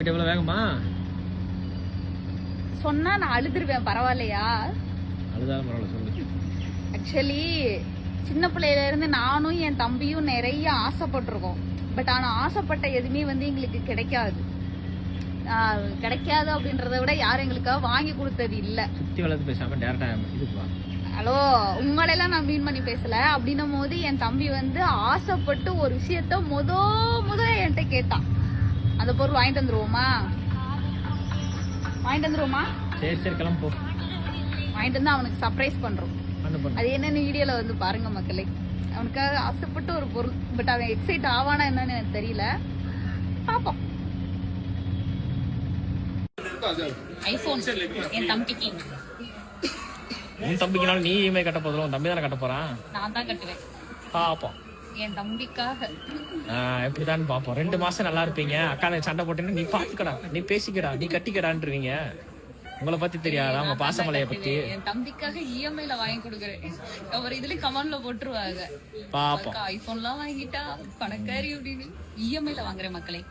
எவ்வளவு வேகமா சொன்னா நான் அழுதுருவேன், பரவாயில்லையா? அழுதாலும் பரவாயில்ல, சொல்லு. ஆக்சுவலி சின்ன பிள்ளையில இருந்து நானும் என் தம்பியும் நிறைய ஆசைப்பட்டிருக்கோம். பட் ஆனா ஆசைப்பட்ட எதுவுமே எங்களுக்கு கிடைக்காது. கிடைக்காது அப்படின்றத விட யாரும் எங்களுக்காக வாங்கி கொடுத்தது இல்ல. சுத்தி வளர்த்து பேசாம டேரக்டா இதுப்பா. ஹலோ, உங்களெல்லாம் நான் மீன் பண்ணி பேசல. அப்படின்னும் போது என் தம்பி ஆசைப்பட்டு ஒரு விஷயத்த முத என்கிட்ட கேட்டான். அந்த பொருள் வாங்கிட்டு வந்துருவோமா? சரி சரி, கிளம்பு போ. வாங்கிட்டு வந்து அவனுக்கு சர்ப்ரைஸ் பண்றோம். அது என்னன்னு வீடியோல பாருங்க மக்களே. அவனுக்காக ஆசைப்பட்டு ஒரு பொருள். பட் அவன் எக்ஸைட் ஆவானா என்னன்னு எனக்கு தெரியல. பாப்போம். ஐபோன் என் தம்பிக்கு. உன் தம்பிக்குனாலும் நீ இஎம்ஐ கட்ட போதும், உன் தம்பி தானே கட்ட போறான். நான் தான் கட்டுவேன். பாப்போம். என் தம்பிக்காக எப்படிதான் பாப்போம். 2 மாசம் நல்லா இருப்பீங்க. அக்கா சண்டை போட்டேன்னு நீ பாத்துக்கடா, நீ பேசிக்கடா, நீ கட்டிக்கடான்றீங்க. உங்களை பத்தி தெரியாதா உங்க பாசமலைய பத்தி? என் தம்பிக்காக இஎம்ஐல வாங்கி கொடுக்குறேன். அவர் இதுல கமெண்ட்ல போட்டுருவாங்க, பாப்போம். ஐபோன்லாம் வாங்கிட்டா பணக்காரி அப்படின்னு. இஎம்ஐல வாங்குறேன் மக்களே.